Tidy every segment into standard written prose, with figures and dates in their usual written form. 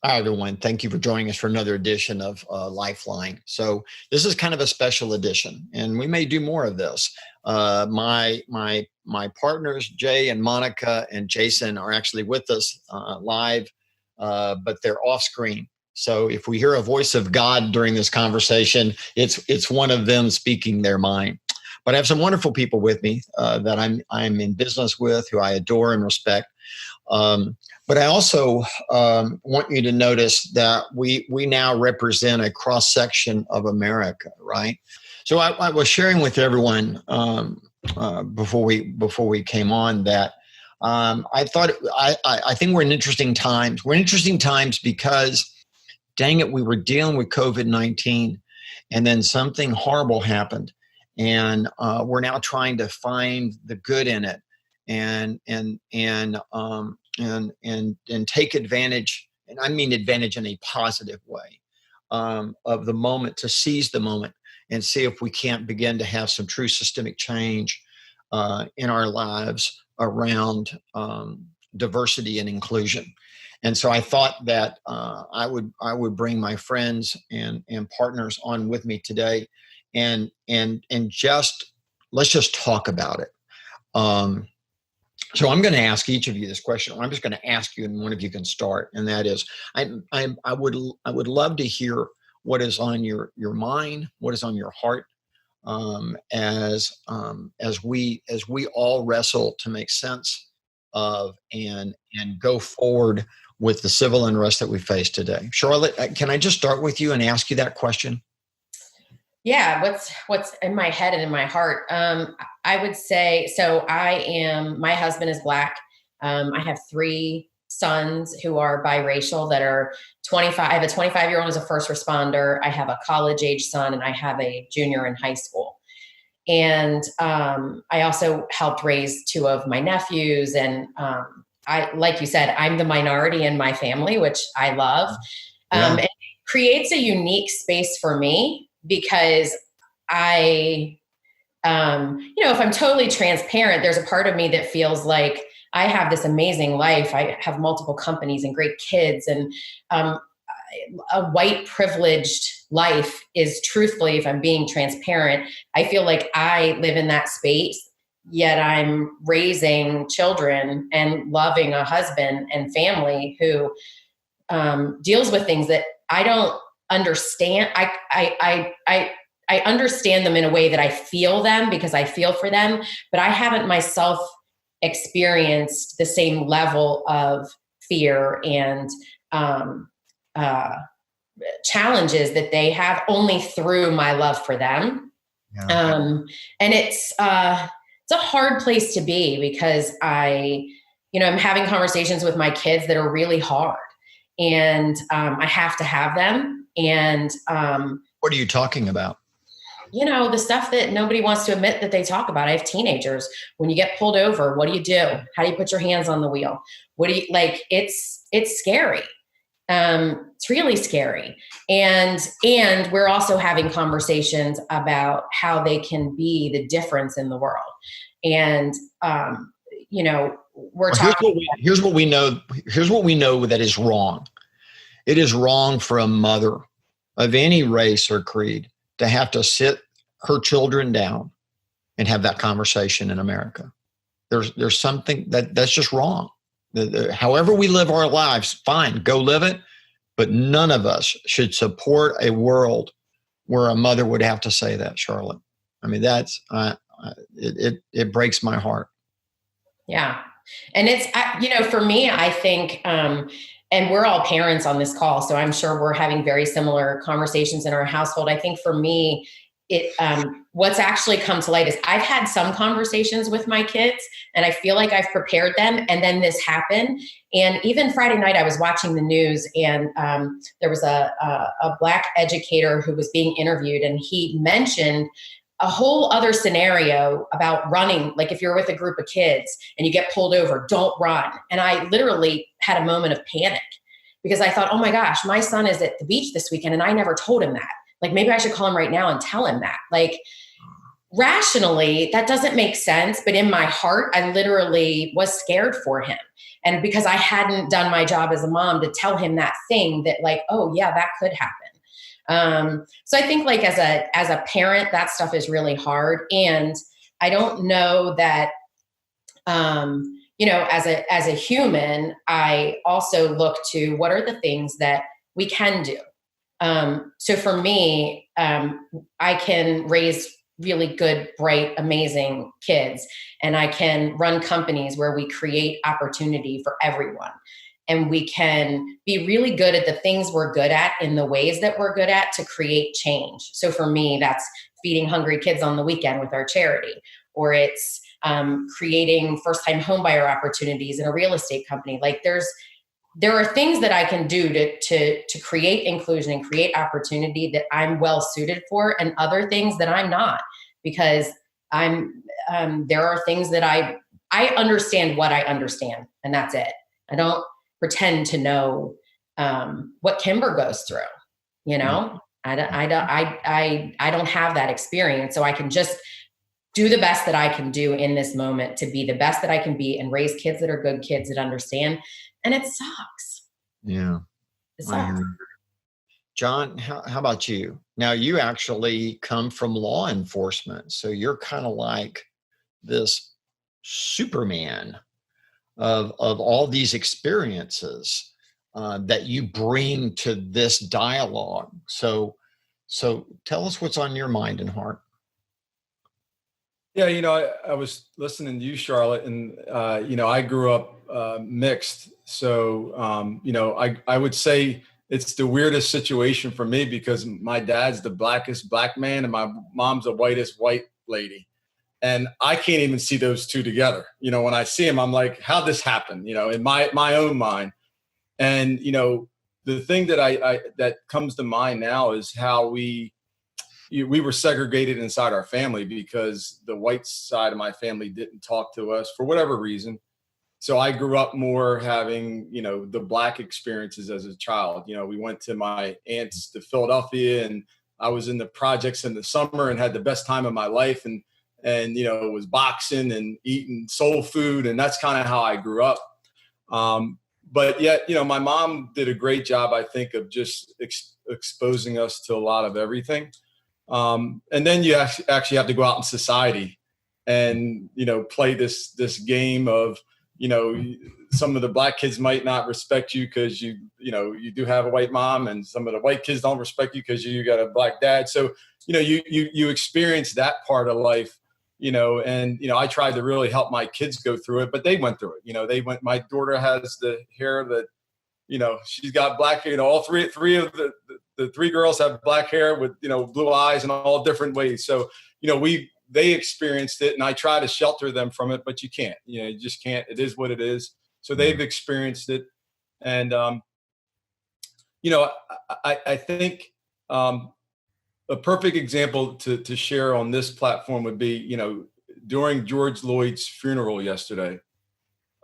Hi, everyone. Thank you for joining us for another edition of Lifeline. So this is kind of a special edition, and we may do more of this. My partners, Jay and Monica and Jason, are actually with us live, but they're off screen. So if we hear a voice of God during this conversation, it's one of them speaking their mind. But I have some wonderful people with me that I'm in business with, who I adore and respect. But I also want you to notice that we now represent a cross section of America, right? So I was sharing with everyone before we came on that I thought I think we're in interesting times. We're in interesting times because, dang it, we were dealing with COVID-19, and then something horrible happened, and we're now trying to find the good in it, and take advantage, and I mean advantage in a positive way, of the moment, to seize the moment and see if we can't begin to have some true systemic change in our lives around diversity and inclusion. And so I thought that I would bring my friends and partners on with me today, and just let's just talk about it. So I'm going to ask each of you this question. I'm just going to ask you, and one of you can start. And that is, I would love to hear what is on your mind, what is on your heart, as we all wrestle to make sense of and go forward with the civil unrest that we face today. Charlotte, can I just start with you and ask you that question? Yeah, what's in my head and in my heart? I would say, so my husband is Black. I have 3 sons who are biracial that are 25. I have a 25-year-old who's a first responder. I have a college age son, and I have a junior in high school. And I also helped raise 2 of my nephews. And like you said, I'm the minority in my family, which I love. It creates a unique space for me, because if I'm totally transparent, there's a part of me that feels like I have this amazing life. I have multiple companies and great kids, and a white privileged life is, truthfully, if I'm being transparent, I feel like I live in that space, yet I'm raising children and loving a husband and family who deals with things that I don't understand. I understand them in a way that I feel them because I feel for them, but I haven't myself experienced the same level of fear and challenges that they have, only through my love for them. Yeah. And it's a hard place to be, because I'm having conversations with my kids that are really hard, and I have to have them. And what are you talking about? The stuff that nobody wants to admit that they talk about. I have teenagers. When you get pulled over, what do you do? How do you put your hands on the wheel? What do you like? It's scary. It's really scary. And we're also having conversations about how they can be the difference in the world. And, we're talking. Here's what we know that is wrong. It is wrong for a mother of any race or creed to have to sit her children down and have that conversation in America. There's something that's just wrong. However we live our lives, fine, go live it. But none of us should support a world where a mother would have to say that, Charlotte. I mean, that's it breaks my heart. Yeah. And it's, for me, I think, and we're all parents on this call, so I'm sure we're having very similar conversations in our household. I think for me, what's actually come to light is I've had some conversations with my kids, and I feel like I've prepared them, and then this happened. And even Friday night, I was watching the news, and there was a Black educator who was being interviewed, and he mentioned a whole other scenario about running. Like, if you're with a group of kids and you get pulled over, don't run. And I literally had a moment of panic, because I thought, oh my gosh, my son is at the beach this weekend and I never told him that. Like, maybe I should call him right now and tell him that. Like, rationally, that doesn't make sense. But in my heart, I literally was scared for him. And because I hadn't done my job as a mom to tell him that thing that like, oh yeah, that could happen. So I think like as a parent, that stuff is really hard. And I don't know that, as a human, I also look to what are the things that we can do. So for me, I can raise really good, bright, amazing kids, and I can run companies where we create opportunity for everyone. And we can be really good at the things we're good at in the ways that we're good at to create change. So for me, that's feeding hungry kids on the weekend with our charity, or it's creating first-time homebuyer opportunities in a real estate company. Like there are things that I can do to create inclusion and create opportunity that I'm well suited for, and other things that I'm not, because there are things that I understand what I understand, and that's it. I don't pretend to know what Kimber goes through. I don't have that experience, so I can just do the best that I can do in this moment to be the best that I can be and raise kids that are good kids that understand. And it sucks. Yeah. It sucks. John, how about you? Now, you actually come from law enforcement, so you're kind of like this Superman of all these experiences that you bring to this dialogue. So tell us what's on your mind and heart. Yeah, I was listening to you, Charlotte, and I grew up mixed. So I would say it's the weirdest situation for me because my dad's the blackest black man and my mom's the whitest white lady. And I can't even see those two together. When I see them, I'm like, how'd this happen? In my own mind. And, the thing that that comes to mind now is how we were segregated inside our family because the white side of my family didn't talk to us for whatever reason. So I grew up more having, the black experiences as a child. We went to my aunt's to Philadelphia, and I was in the projects in the summer and had the best time of my life. And it was boxing and eating soul food. And that's kind of how I grew up. But yet, my mom did a great job, I think, of just exposing us to a lot of everything. And then you actually have to go out in society and, play this game of, some of the black kids might not respect you because you do have a white mom, and some of the white kids don't respect you because you got a black dad. So, you experience that part of life, and, I tried to really help my kids go through it, but they went through it. My daughter has the hair that, she's got black hair, all three of the three girls have black hair with, blue eyes and all different ways. So, they experienced it, and I try to shelter them from it, but you can't, you just can't. It is what it is. So they've experienced it. And, I think a perfect example to share on this platform would be, during George Floyd's funeral yesterday,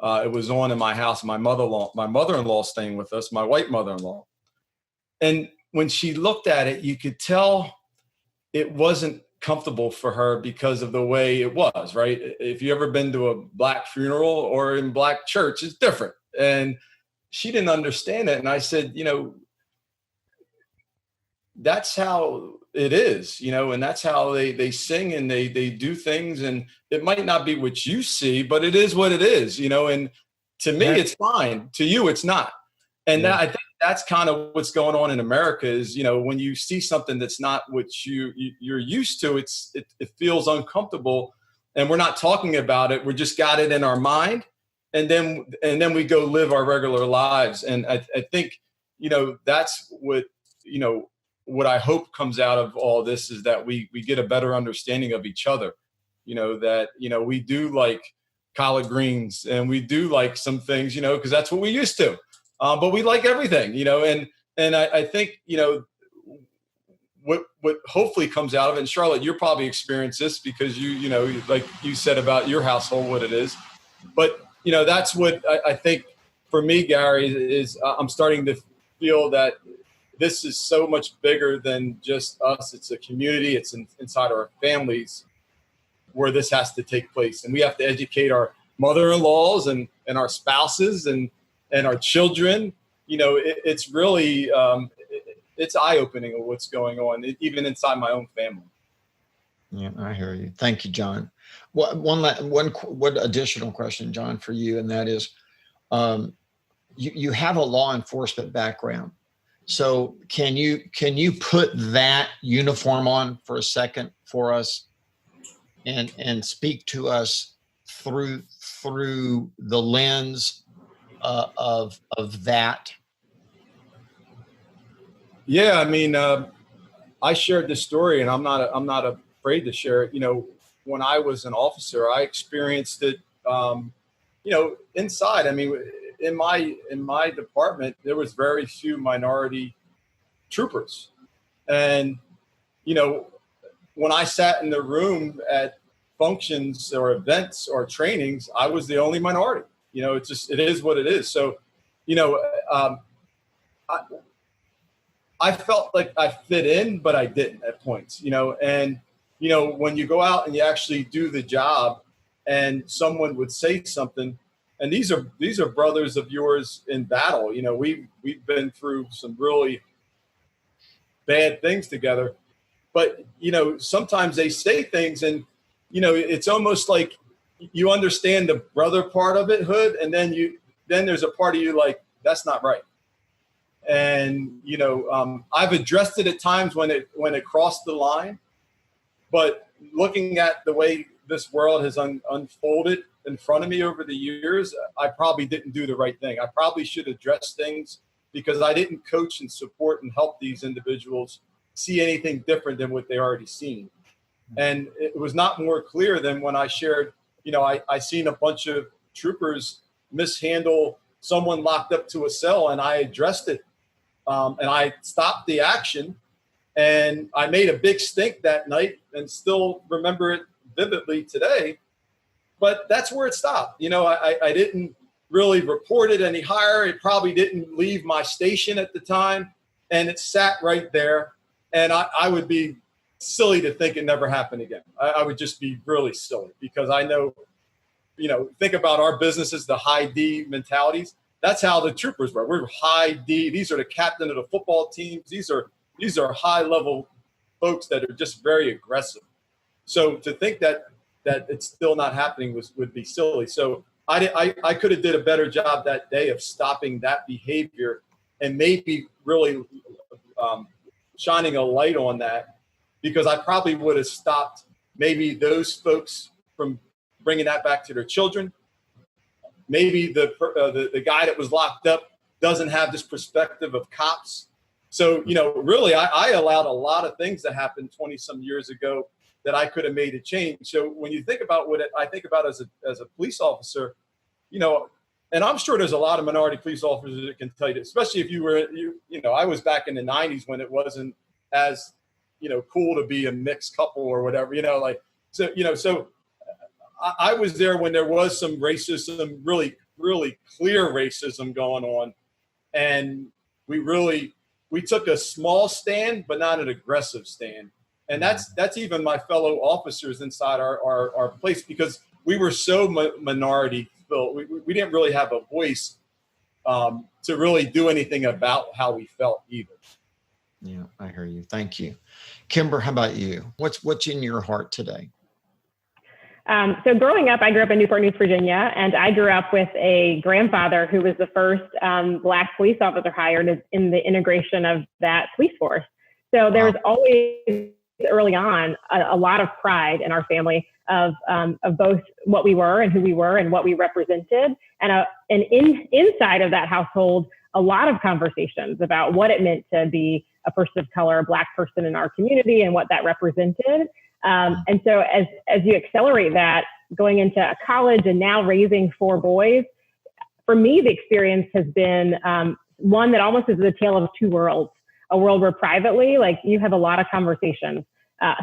it was on in my house. My mother-in-law staying with us, my white mother-in-law. And when she looked at it, you could tell it wasn't comfortable for her because of the way it was, right? If you ever been to a black funeral or in black church, it's different. And she didn't understand it. And I said, that's how it is, and that's how they sing and they do things. And it might not be what you see, but it is what it is, and to me, it's fine. To you, it's not. And I think that's kind of what's going on in America is, when you see something that's not what you're used to, it feels uncomfortable, and we're not talking about it. We just got it in our mind, and then we go live our regular lives. And I think, that's what I hope comes out of all this is that we get a better understanding of each other, that, we do like collard greens and we do like some things, because that's what we used to. But we like everything, and I think, what hopefully comes out of it, and Charlotte, you're probably experienced this because you like you said about your household, what it is. But, that's what I think for me, Gary, is I'm starting to feel that this is so much bigger than just us. It's a community. It's inside our families where this has to take place. And we have to educate mother-in-laws and our spouses and our children. It's really, it's eye-opening of what's going on, even inside my own family. Yeah, I hear you. Thank you, John. One additional question, John, for you, and that is, you have a law enforcement background. So can you put that uniform on for a second for us and speak to us through the lens of that? Yeah, I mean, I shared this story, and I'm not afraid to share it. When I was an officer, I experienced it. Inside. I mean, in my department, there was very few minority troopers, and when I sat in the room at functions or events or trainings, I was the only minority. It is what it is. So, I felt like I fit in, but I didn't at points, and, when you go out and you actually do the job and someone would say something, and these are brothers of yours in battle, we've been through some really bad things together, but, sometimes they say things and, it's almost like you understand the brother part of it, Hood, and then there's a part of you like, that's not right. And, I've addressed it at times when it crossed the line, but looking at the way this world has unfolded in front of me over the years, I probably didn't do the right thing. I probably should address things because I didn't coach and support and help these individuals see anything different than what they already seen. And it was not more clear than when I shared, I seen a bunch of troopers mishandle someone locked up to a cell, and I addressed it. And I stopped the action, and I made a big stink that night and still remember it vividly today. But that's where it stopped. I didn't really report it any higher. It probably didn't leave my station at the time, and it sat right there. And I would be silly to think it never happened again. I would just be really silly because I know, think about our businesses, the high D mentalities. That's how the troopers were. We're high D. These are the captain of the football teams. These are high level folks that are just very aggressive. So to think that it's still not happening would be silly. So I could have did a better job that day of stopping that behavior and maybe really shining a light on that, because I probably would have stopped maybe those folks from bringing that back to their children. Maybe the guy that was locked up doesn't have this perspective of cops. So, really, I allowed a lot of things to happen 20 some years ago that I could have made a change. So when you think about what I think about as a police officer, and I'm sure there's a lot of minority police officers that can tell you, especially if you were, I was back in the 90s when it wasn't as, cool to be a mixed couple or whatever, so I was there when there was some racism, really, really clear racism going on. And we took a small stand, but not an aggressive stand. And that's even my fellow officers inside our place, because we were so minority filled. We didn't really have a voice to really do anything about how we felt either. Yeah, I hear you. Thank you. Kimber, how about you? What's in your heart today? So growing up, I grew up in Newport News, Virginia, and I grew up with a grandfather who was the first Black police officer hired in the integration of that police force. So there was always, early on, a lot of pride in our family of both what we were and who we were and what we represented. And inside of that household, a lot of conversations about what it meant to be a person of color, a Black person in our community, and what that represented. And so as you accelerate that, going into college and now raising 4 boys, for me, the experience has been one that almost is the tale of 2 worlds. A world where privately, like, you have a lot of conversations,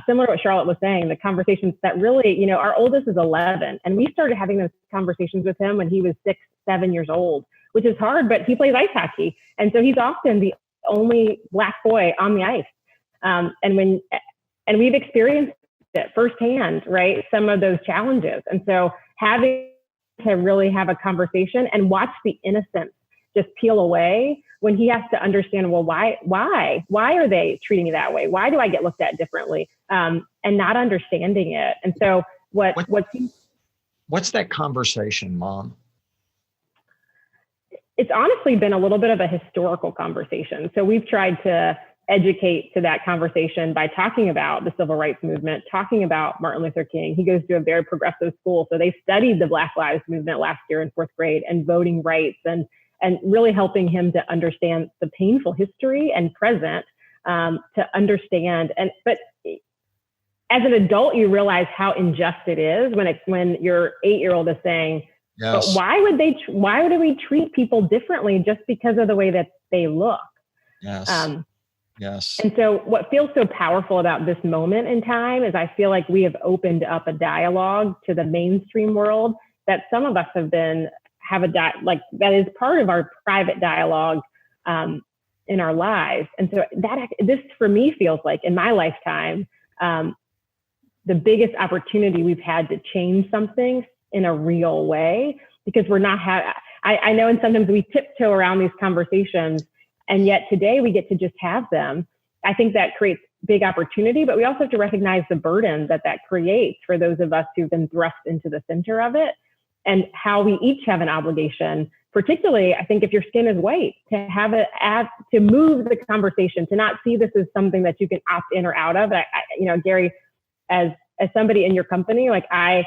similar to what Charlotte was saying, the conversations that really, our oldest is 11, and we started having those conversations with him when he was 6, 7 years old, which is hard, but he plays ice hockey. And so he's often the only Black boy on the ice. And we've experienced it firsthand, right? Some of those challenges. And so having to really have a conversation and watch the innocence just peel away when he has to understand, well, why are they treating me that way? Why do I get looked at differently? And not understanding it. And so what's that conversation, Mom? It's honestly been a little bit of a historical conversation. So we've tried to educate to that conversation by talking about the civil rights movement, talking about Martin Luther King. He goes to a very progressive school. So they studied the Black Lives Movement last year in 4th grade and voting rights and really helping him to understand the painful history and present, to understand. But as an adult, you realize how unjust it is when your 8-year-old is saying, yes, but why would we treat people differently just because of the way that they look? Yes. Yes. And so what feels so powerful about this moment in time is I feel like we have opened up a dialogue to the mainstream world that some of us that is part of our private dialogue in our lives. And so this for me feels like in my lifetime, the biggest opportunity we've had to change something in a real way, because we're not I know, and sometimes we tiptoe around these conversations, and yet today we get to just have them. I think that creates big opportunity, but we also have to recognize the burden that creates for those of us who've been thrust into the center of it, and how we each have an obligation, particularly, I think, if your skin is white, to move the conversation, to not see this as something that you can opt in or out of. Gary, as somebody in your company, like I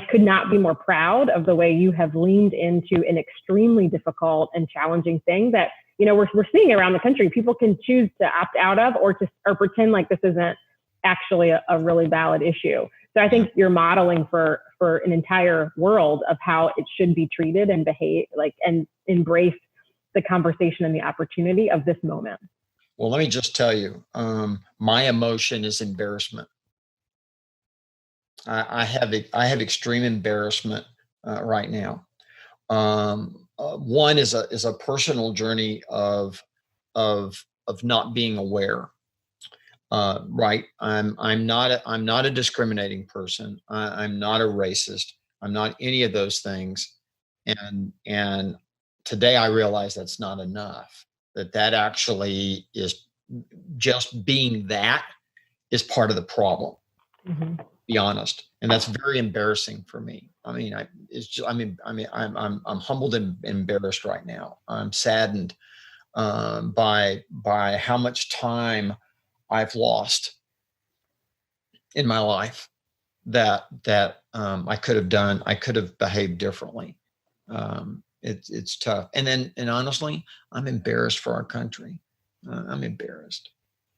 could not be more proud of the way you have leaned into an extremely difficult and challenging thing that, we're seeing around the country. People can choose to opt out of or pretend like this isn't actually a really valid issue. So I think you're modeling for an entire world of how it should be treated and behave, and embrace the conversation and the opportunity of this moment. Well, let me just tell you, my emotion is embarrassment. I have extreme embarrassment right now. One is a personal journey of not being aware. Right. I'm not a discriminating person. I'm not a racist. I'm not any of those things. And today I realize that's not enough. That actually is just being that is part of the problem. Mm-hmm. Be honest, and that's very embarrassing for me. I mean, I'm humbled and embarrassed right now. I'm saddened by how much time I've lost in my life that I could have done. I could have behaved differently. It's tough, and honestly, I'm embarrassed for our country. I'm embarrassed.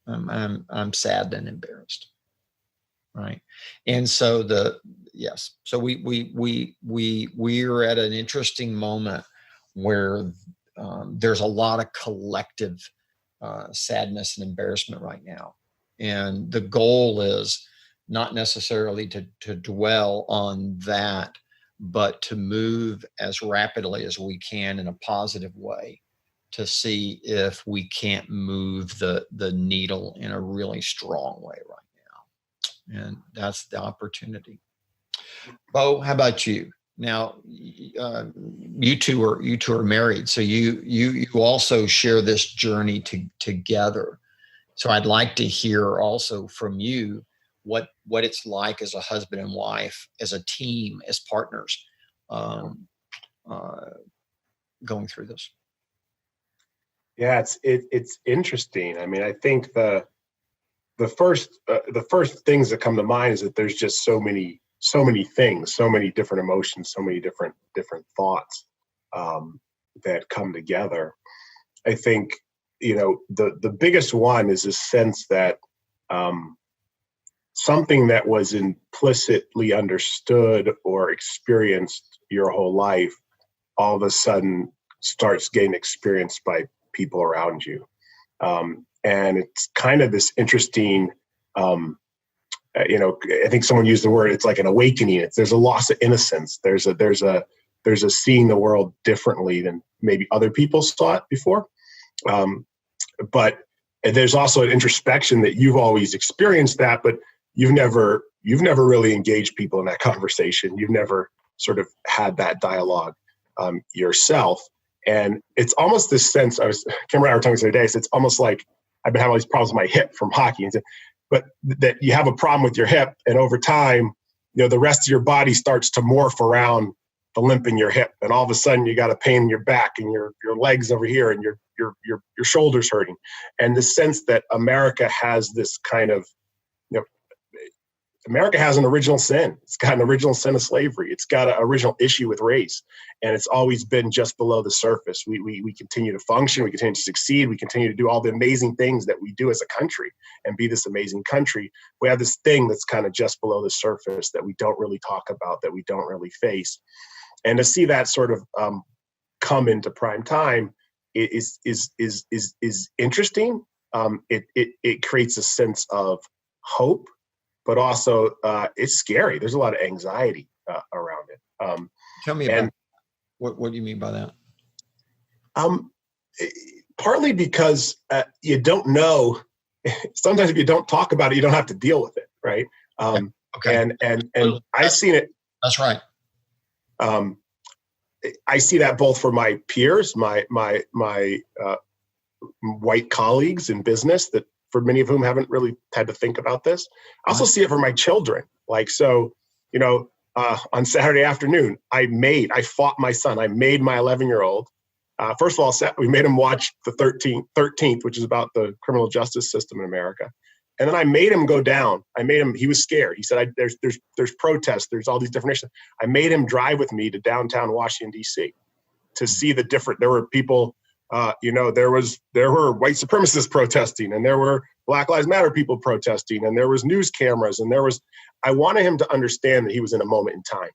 I'm sad and embarrassed. Right. And so so we're at an interesting moment where there's a lot of collective sadness and embarrassment right now. And the goal is not necessarily to dwell on that, but to move as rapidly as we can in a positive way to see if we can't move the needle in a really strong way right now. And that's the opportunity. Bo, how about you? Now, you two are married, so you also share this journey together. So I'd like to hear also from you what it's like as a husband and wife, as a team, as partners, going through this. Yeah, it's interesting. I mean, I think the first things that come to mind is that there's just so many things, so many different emotions, so many different thoughts that come together. I think, the biggest one is a sense that something that was implicitly understood or experienced your whole life all of a sudden starts getting experienced by people around you. And it's kind of this interesting, I think someone used the word, it's like an awakening. There's a loss of innocence. There's a seeing the world differently than maybe other people saw it before. But there's also an introspection that you've always experienced that, but you've never really engaged people in that conversation. You've never sort of had that dialogue yourself. And it's almost this sense, Kim and I were talking the other day, so it's almost like I've been having all these problems with my hip from hockey. But that you have a problem with your hip, and over time, the rest of your body starts to morph around the limp in your hip. And all of a sudden you got a pain in your back and your legs over here and your shoulders hurting. And the sense that America has this kind of, America has an original sin. It's got an original sin of slavery. It's got an original issue with race. And it's always been just below the surface. We continue to function. We continue to succeed. We continue to do all the amazing things that we do as a country and be this amazing country. We have this thing that's kind of just below the surface that we don't really talk about, that we don't really face. And to see that sort of come into prime time is interesting. It creates a sense of hope, but also it's scary. There's a lot of anxiety around it. Tell me about what do you mean by that? Partly because you don't know. Sometimes if you don't talk about it, you don't have to deal with it, right? Okay. And I've seen it. That's right. I see that both for my peers, my white colleagues in business, that for many of whom haven't really had to think about this. I also see it for my children. On Saturday afternoon, I fought my son. I made my 11-year-old. First of all, we made him watch the 13th, which is about the criminal justice system in America. And then I made him go down. He was scared. He said, there's protests. There's all these different issues. I made him drive with me to downtown Washington, D.C. to see there were people, there were white supremacists protesting, and there were Black Lives Matter people protesting, and there was news cameras, and I wanted him to understand that he was in a moment in time.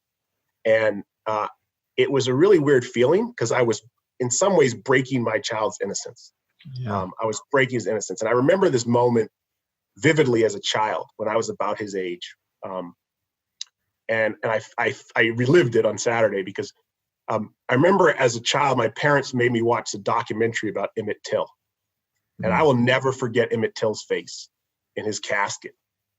And it was a really weird feeling because I was in some ways breaking my child's innocence. Yeah. I was breaking his innocence. And I remember this moment vividly as a child when I was about his age. And I relived it on Saturday because I remember as a child, my parents made me watch a documentary about Emmett Till. And I will never forget Emmett Till's face in his casket,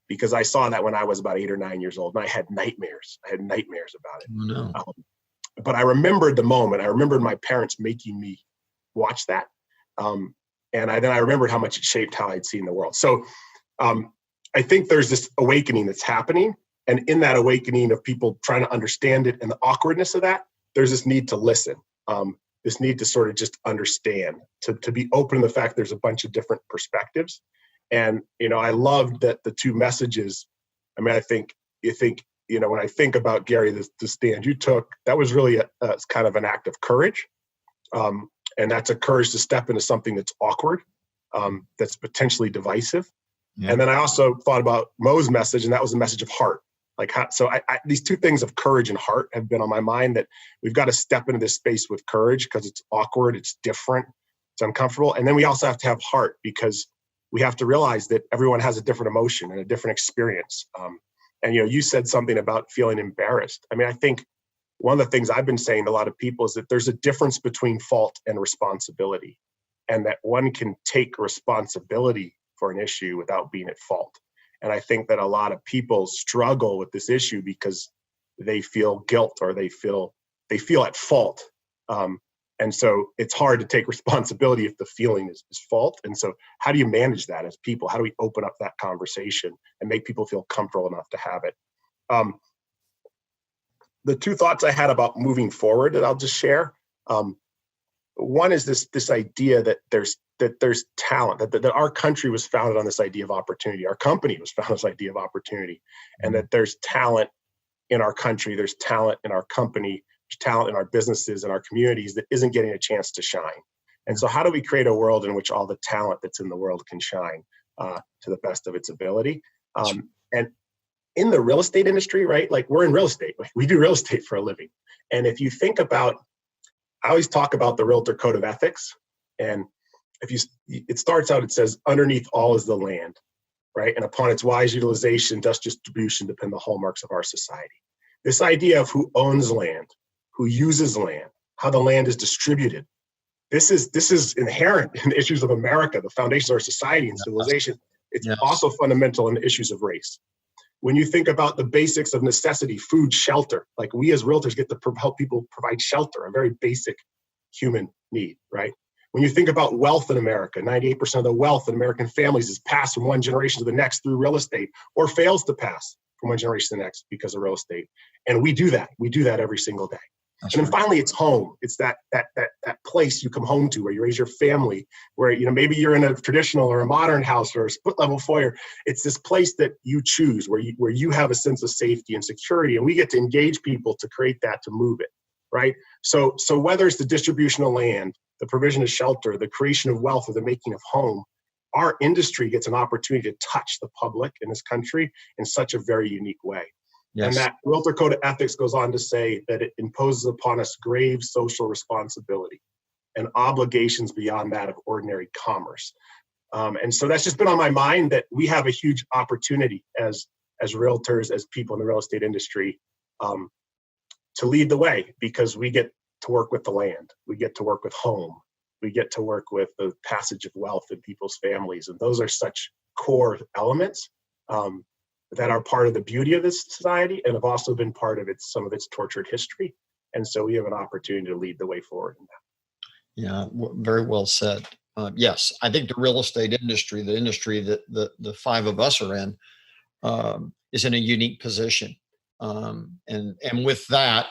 because I saw that when I was about 8 or 9 years old, and I had nightmares. I had nightmares about it. Oh, no. But I remembered the moment. I remembered my parents making me watch that. And then I remembered how much it shaped how I'd seen the world. So I think there's this awakening that's happening. And in that awakening of people trying to understand it and the awkwardness of that, there's this need to listen, this need to sort of just understand, to be open to the fact there's a bunch of different perspectives. And, I loved that the two messages. I mean, when I think about, Gary, the stand you took, that was really a kind of an act of courage. And that's a courage to step into something that's awkward, that's potentially divisive. Yeah. And then I also thought about Mo's message, and that was a message of heart. These two things of courage and heart have been on my mind, that we've got to step into this space with courage because it's awkward, it's different, it's uncomfortable. And then we also have to have heart, because we have to realize that everyone has a different emotion and a different experience. And you said something about feeling embarrassed. I mean, I think one of the things I've been saying to a lot of people is that there's a difference between fault and responsibility, and that one can take responsibility for an issue without being at fault. And I think that a lot of people struggle with this issue because they feel guilt, or they feel at fault. And so it's hard to take responsibility if the feeling is fault. And so how do you manage that as people? How do we open up that conversation and make people feel comfortable enough to have it? The two thoughts I had about moving forward that I'll just share. One is this idea that there's talent, that our country was founded on this idea of opportunity. Our company was founded on this idea of opportunity, and that there's talent in our country, there's talent in our company, there's talent in our businesses and our communities that isn't getting a chance to shine. And so how do we create a world in which all the talent that's in the world can shine to the best of its ability? And in the real estate industry, right? Like, we're in real estate. We do real estate for a living. And if you think about, I always talk about the Realtor Code of Ethics. And it starts out, it says, underneath all is the land, right? And upon its wise utilization, just distribution depend the hallmarks of our society. This idea of who owns land, who uses land, how the land is distributed. This is inherent in the issues of America, the foundations of our society and civilization. It's also fundamental in the issues of race. When you think about the basics of necessity, food, shelter, like we as realtors get to help people provide shelter, a very basic human need, right? When you think about wealth in America, 98% of the wealth in American families is passed from one generation to the next through real estate, or fails to pass from one generation to the next because of real estate. And we do that. We do that every single day. That's and then right. finally, it's home. It's that place you come home to where you raise your family, where, you know, maybe you're in a traditional or a modern house or a split level foyer. It's this place that you choose where you have a sense of safety and security, and we get to engage people to create that, to move it, right? So whether it's the distribution of land, the provision of shelter, the creation of wealth, or the making of home, our industry gets an opportunity to touch the public in this country in such a very unique way. Yes. And that Realtor Code of Ethics goes on to say that it imposes upon us grave social responsibility and obligations beyond that of ordinary commerce. And so that's just been on my mind, that we have a huge opportunity as realtors, as people in the real estate industry, to lead the way, because we get to work with the land, we get to work with home, we get to work with the passage of wealth in people's families. And those are such core elements that are part of the beauty of this society and have also been part of some of its tortured history. And so we have an opportunity to lead the way forward in that. Yeah, very well said. Yes, I think the real estate industry, the industry that the five of us are in, is in a unique position. And with that,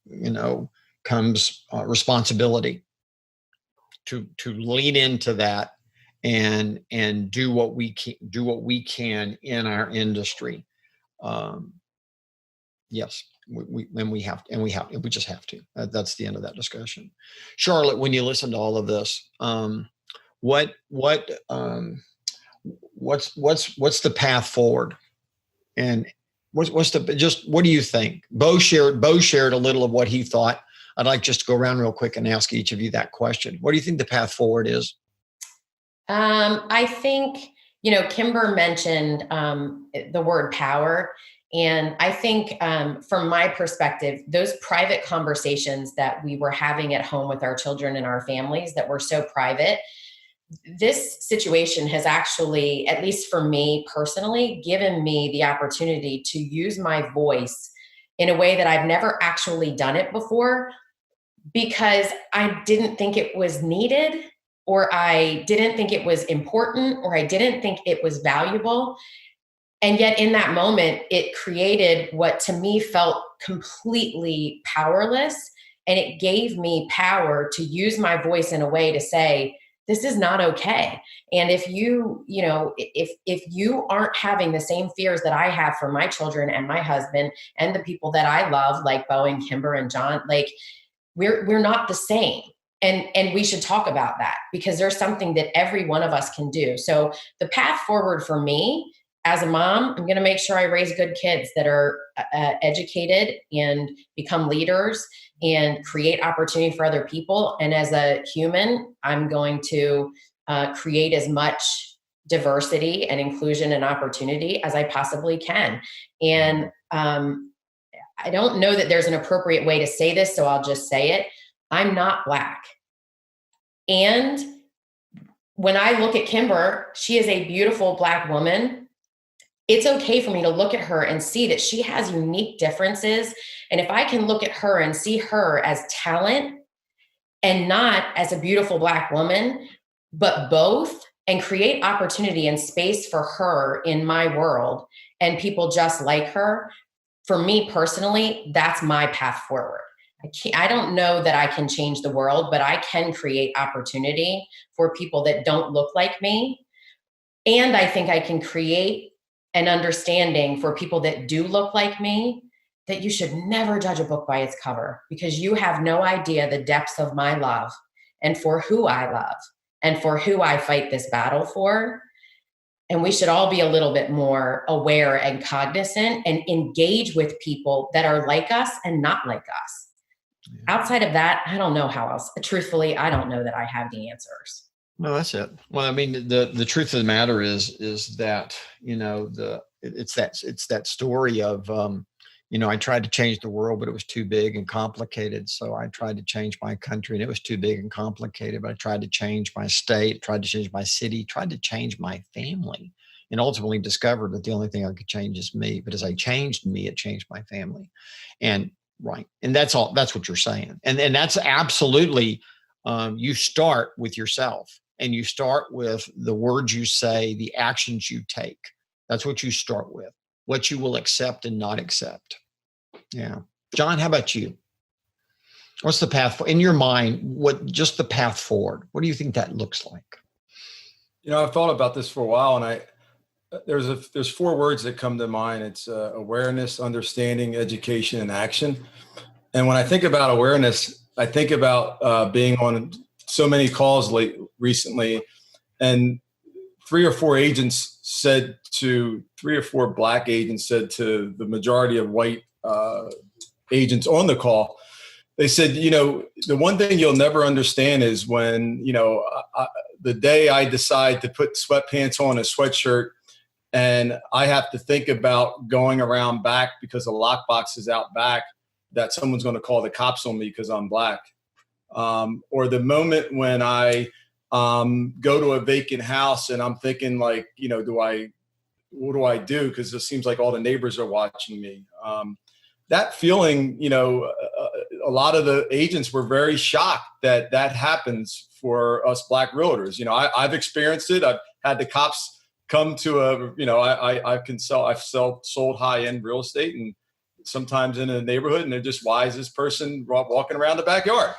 you know, comes responsibility to lean into that and do what we can in our industry. Yes, we just have to. That's the end of that discussion. Charlotte, when you listen to all of this, what's the path forward, and what do you think? Bo shared a little of what he thought. I'd like just to go around real quick and ask each of you that question. What do you think the path forward is? I think, you know, Kimber mentioned the word power. And I think from my perspective, those private conversations that we were having at home with our children and our families that were so private, this situation has actually, at least for me personally, given me the opportunity to use my voice in a way that I've never actually done it before, because I didn't think it was needed, or I didn't think it was important, or I didn't think it was valuable. And yet in that moment, it created what to me felt completely powerless. And it gave me power to use my voice in a way to say, this is not okay. And if if you aren't having the same fears that I have for my children and my husband and the people that I love, like Bo and Kimber and John, like we're not the same. And we should talk about that, because there's something that every one of us can do. So the path forward for me as a mom, I'm going to make sure I raise good kids that are educated and become leaders and create opportunity for other people. And as a human, I'm going to create as much diversity and inclusion and opportunity as I possibly can. And I don't know that there's an appropriate way to say this, so I'll just say it. I'm not Black. And when I look at Kimber, she is a beautiful Black woman. It's okay for me to look at her and see that she has unique differences. And if I can look at her and see her as talent and not as a beautiful Black woman, but both, and create opportunity and space for her in my world and people just like her, for me personally, that's my path forward. I don't know that I can change the world, but I can create opportunity for people that don't look like me. And I think I can create an understanding for people that do look like me, that you should never judge a book by its cover, because you have no idea the depths of my love and for who I love and for who I fight this battle for. And we should all be a little bit more aware and cognizant and engage with people that are like us and not like us. Yeah. Outside of that, I don't know how else. Truthfully, I don't know that I have the answers. No, that's it. Well, I mean, the truth of the matter is that, you know, it's that story of, you know, I tried to change the world, but it was too big and complicated. So I tried to change my country and it was too big and complicated, but I tried to change my state, tried to change my city, tried to change my family. and ultimately discovered that the only thing I could change is me. But as I changed me, it changed my family. And right. And that's what you're saying. And that's absolutely, you start with yourself, and you start with the words you say, the actions you take. That's what you start with, what you will accept and not accept. Yeah. John, how about you? What's the path in your mind? Just the path forward? What do you think that looks like? I've thought about this for a while, and there's 4 words that come to mind. It's awareness, understanding, education, and action. And when I think about awareness, I think about being on so many calls recently, and 3 or 4 Black agents said to the majority of white agents on the call, they said, the one thing you'll never understand is when, the day I decide to put sweatpants on, a sweatshirt, and I have to think about going around back because the lockbox is out back, that someone's going to call the cops on me because I'm Black. Or the moment when I go to a vacant house and I'm thinking like, what do I do? Because it seems like all the neighbors are watching me. That feeling, a lot of the agents were very shocked that happens for us Black realtors. I've experienced it. I've had the cops come to I've sold high-end real estate, and sometimes in a neighborhood, and they're just, why is this person walking around the backyard?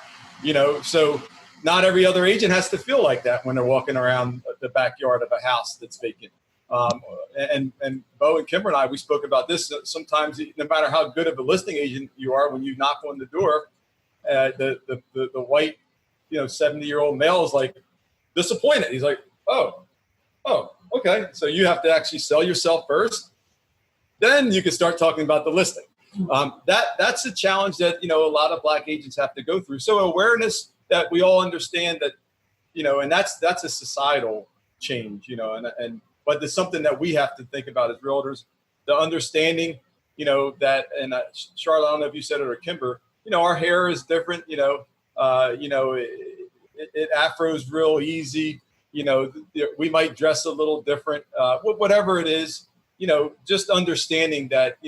So not every other agent has to feel like that when they're walking around the backyard of a house that's vacant. And Bo and Kimber and I, we spoke about this. Sometimes, no matter how good of a listing agent you are, when you knock on the door, the white, 70-year-old male is like disappointed. He's like, oh, okay. So you have to actually sell yourself first. Then you can start talking about the listing. That's a challenge that, a lot of Black agents have to go through. So awareness that we all understand that, and that's a societal change, but it's something that we have to think about as realtors, the understanding, that, and Charlotte, I don't know if you said it or Kimber, our hair is different, it afros real easy, we might dress a little different, whatever it is, just understanding that,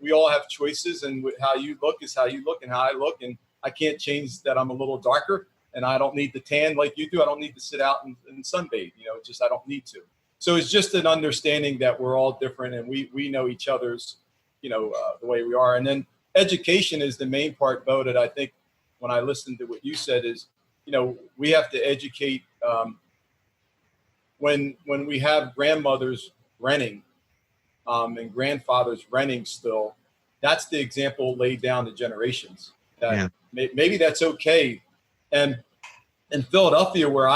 we all have choices, and how you look is how you look and how I look. And I can't change that I'm a little darker, and I don't need to tan like you do. I don't need to sit out and sunbathe, I don't need to. So it's just an understanding that we're all different, and we know each other's, the way we are. And then education is the main part, Bo, that I think when I listened to what you said is, we have to educate when we have grandmothers renting and grandfathers renting still, that's the example laid down to generations. That maybe that's okay. And in Philadelphia, where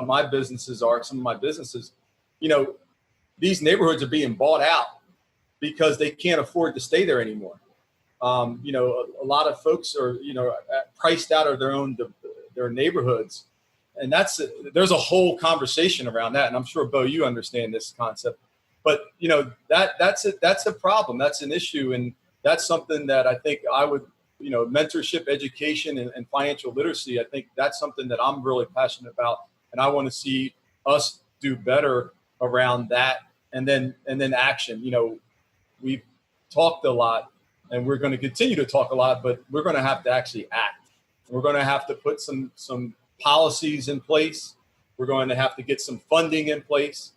my businesses are, some of my businesses, these neighborhoods are being bought out because they can't afford to stay there anymore. A lot of folks are, priced out of their neighborhoods. And there's a whole conversation around that. And I'm sure, Bo, you understand this concept. But, that's a problem. That's an issue. And that's something that I think I would, mentorship, education, and financial literacy. I think that's something that I'm really passionate about. And I want to see us do better around that. And then action. We've talked a lot, and we're going to continue to talk a lot, but we're going to have to actually act. We're going to have to put some policies in place. We're going to have to get some funding in place.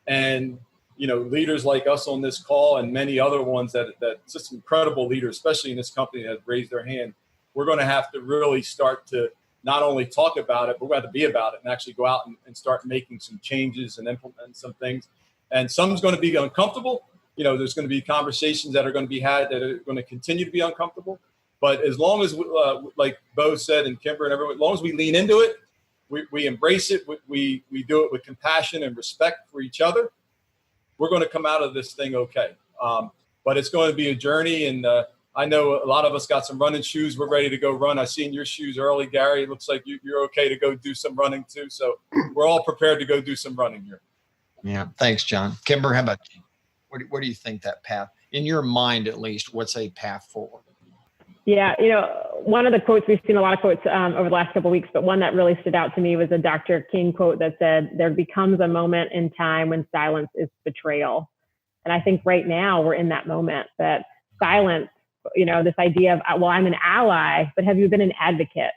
And leaders like us on this call and many other ones that just incredible leaders, especially in this company, that have raised their hand. We're going to have to really start to not only talk about it, but we're going to be about it and actually go out and start making some changes and implement some things. And some's going to be uncomfortable. There's going to be conversations that are going to be had that are going to continue to be uncomfortable. But as long as, like Bo said and Kimber and everyone, as long as we lean into it, we embrace it, we do it with compassion and respect for each other, we're going to come out of this thing okay. But it's going to be a journey, and I know a lot of us got some running shoes. We're ready to go run. I seen your shoes early, Gary. It looks like you're okay to go do some running too. So we're all prepared to go do some running here. Yeah, thanks, John. Kimber, how about you? What do you think that path, in your mind at least, what's a path forward? Yeah, one of the quotes, we've seen a lot of quotes over the last couple of weeks, but one that really stood out to me was a Dr. King quote that said, "There becomes a moment in time when silence is betrayal." And I think right now we're in that moment that silence, this idea of, well, I'm an ally, but have you been an advocate?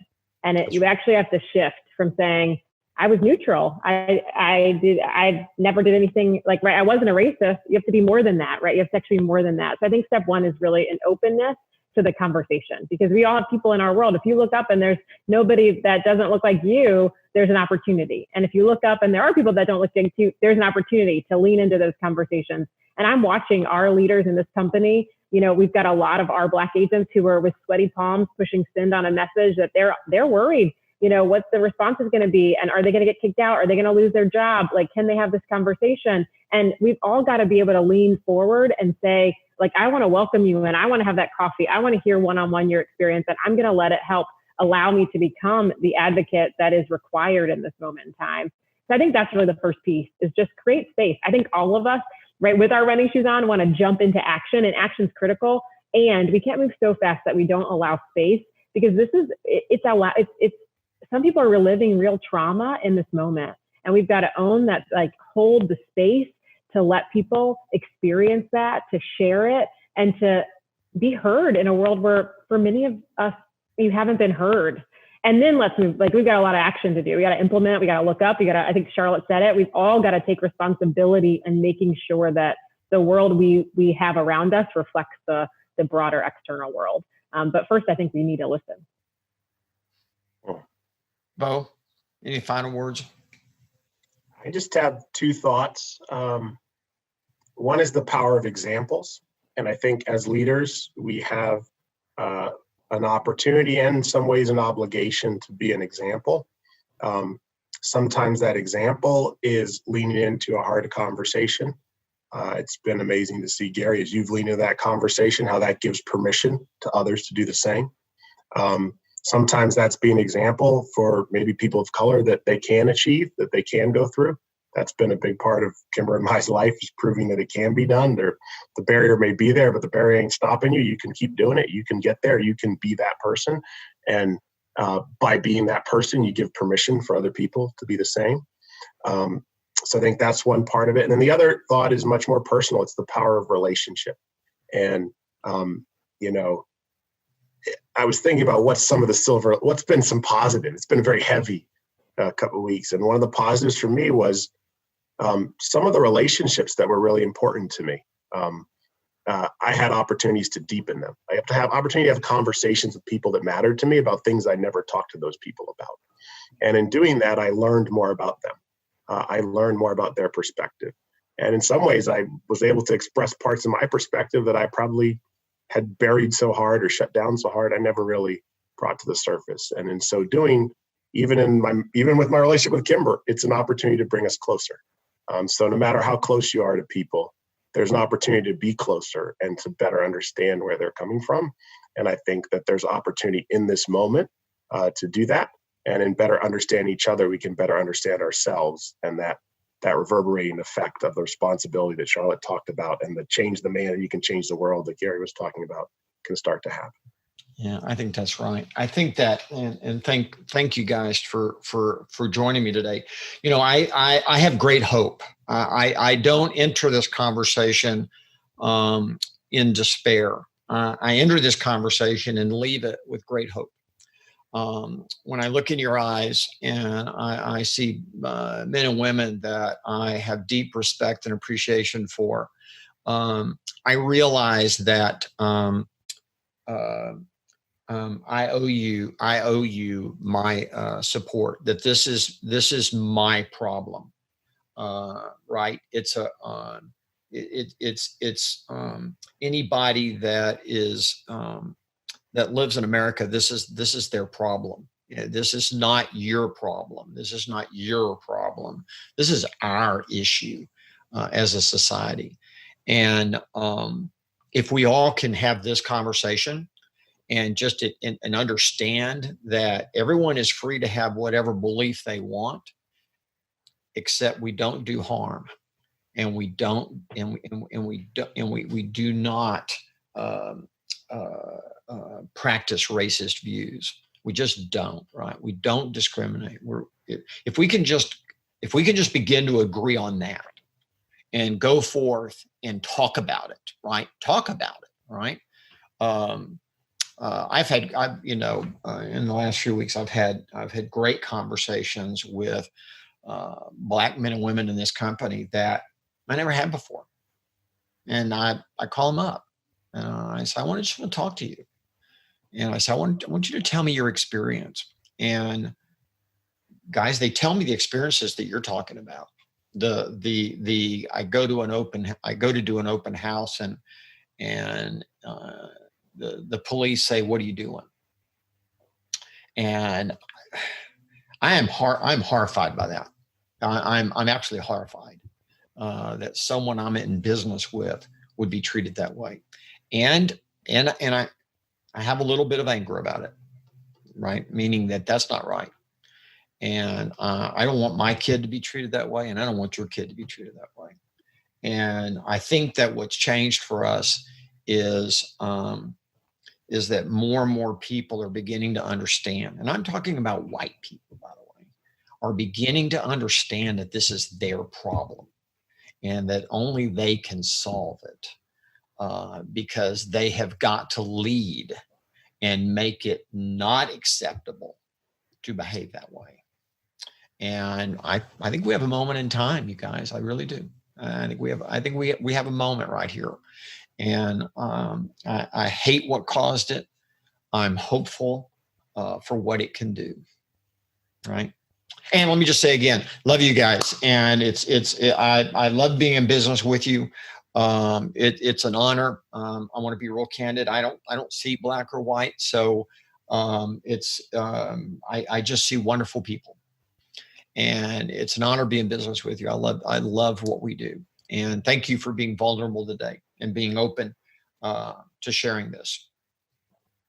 And you actually have to shift from saying, I was neutral. I never did anything right. I wasn't a racist. You have to be more than that, right? You have to actually be more than that. So I think step one is really an openness to the conversation, because we all have people in our world. If you look up and there's nobody that doesn't look like you, there's an opportunity. And if you look up and there are people that don't look like you, there's an opportunity to lean into those conversations. And I'm watching our leaders in this company. We've got a lot of our Black agents who are with sweaty palms pushing send on a message that they're worried, what the response is going to be. And are they going to get kicked out? Are they going to lose their job? Can they have this conversation? And we've all got to be able to lean forward and say, I want to welcome you and I want to have that coffee. I want to hear one-on-one your experience, and I'm going to let it help allow me to become the advocate that is required in this moment in time. So I think that's really the first piece, is just create space. I think all of us, right, with our running shoes on, want to jump into action, and action's critical. And we can't move so fast that we don't allow space, because it's some people are reliving real trauma in this moment, and we've got to own that, hold the space to let people experience that, to share it, and to be heard in a world where for many of us, you haven't been heard. And then let's move, we've got a lot of action to do. We got to implement, we got to look up, I think Charlotte said it, we've all got to take responsibility in making sure that the world we have around us reflects the broader external world. But first, I think we need to listen. Bo, any final words? I just have two thoughts. One is the power of examples. And I think as leaders, we have an opportunity and in some ways an obligation to be an example. Sometimes that example is leaning into a hard conversation. It's been amazing to see, Gary, as you've leaned into that conversation, how that gives permission to others to do the same. Sometimes that's being an example for maybe people of color that they can achieve, that they can go through. That's been a big part of Kimber and my life, is proving that it can be done. The barrier may be there, but the barrier ain't stopping you. You can keep doing it. You can get there. You can be that person. And by being that person, you give permission for other people to be the same. So I think that's one part of it. And then the other thought is much more personal. It's the power of relationship. And, I was thinking about what's been some positive. It's been very heavy a couple of weeks. And one of the positives for me was some of the relationships that were really important to me. I had opportunities to deepen them. I have to have opportunity to have conversations with people that mattered to me about things I never talked to those people about. And in doing that, I learned more about them. I learned more about their perspective. And in some ways, I was able to express parts of my perspective that I probably had buried so hard or shut down so hard, I never really brought to the surface. And in so doing, even with my relationship with Kimber, it's an opportunity to bring us closer. So no matter how close you are to people, there's an opportunity to be closer and to better understand where they're coming from. And I think that there's opportunity in this moment to do that. And in better understand each other, we can better understand ourselves, and that reverberating effect of the responsibility that Charlotte talked about, and the change the man, you can change the world that Gary was talking about, can start to happen. Yeah, I think that's right. I think that, and thank you guys for joining me today. I have great hope. I don't enter this conversation in despair. I enter this conversation and leave it with great hope. When I look in your eyes and I see men and women that I have deep respect and appreciation for, I realize that I owe you my support. That this is my problem, right? It's anybody that is that lives in America. This is their problem. This is not your problem. This is not your problem. This is our issue as a society. And if we all can have this conversation and just and understand that everyone is free to have whatever belief they want, except we don't do harm, and we do not practice racist views. We just don't, right? We don't discriminate. If we can just begin to agree on that and go forth and talk about it, right? Talk about it, right? In the last few weeks, I've had great conversations with Black men and women in this company that I never had before. And I call them up and I say, I just want to talk to you. And I say, I want you to tell me your experience. And guys, they tell me the experiences that you're talking about. I go to do an open house and the police say, what are you doing? And I'm horrified by that. I'm actually horrified that someone I'm in business with would be treated that way. And I have a little bit of anger about it, right? Meaning that's not right. And I don't want my kid to be treated that way, and I don't want your kid to be treated that way. And I think that what's changed for us is that more and more people are beginning to understand, and I'm talking about white people, by the way, are beginning to understand that this is their problem and that only they can solve it. Because they have got to lead and make it not acceptable to behave that way. And I think we have a moment in time, you guys. I really do. I think we have a moment right here. And I hate what caused it. I'm hopeful for what it can do. Right. And let me just say again, love you guys. And I love being in business with you. It's an honor. I want to be real candid. I don't see black or white. So I just see wonderful people, and it's an honor being in business with you. I love what we do. And thank you for being vulnerable today and being open to sharing this.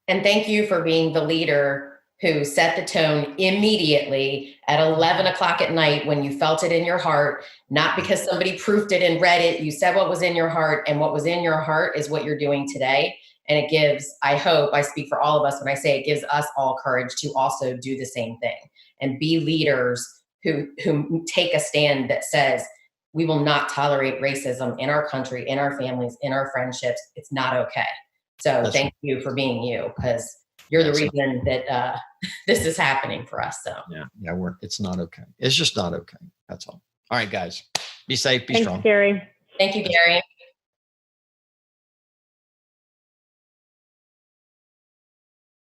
And thank you for being the leader who set the tone immediately at 11 o'clock at night when you felt it in your heart, not because somebody proofed it and read it. You said what was in your heart, and what was in your heart is what you're doing today. And it gives, I hope, I speak for all of us when I say it gives us all courage to also do the same thing and be leaders who take a stand that says, we will not tolerate racism in our country, in our families, in our friendships. It's not okay. So thank you for being you, because you're the reason that this is happening for us. So it's not okay. It's just not okay. That's all. All right, guys, be safe, be strong. Thanks, Gary. Thank you, Gary.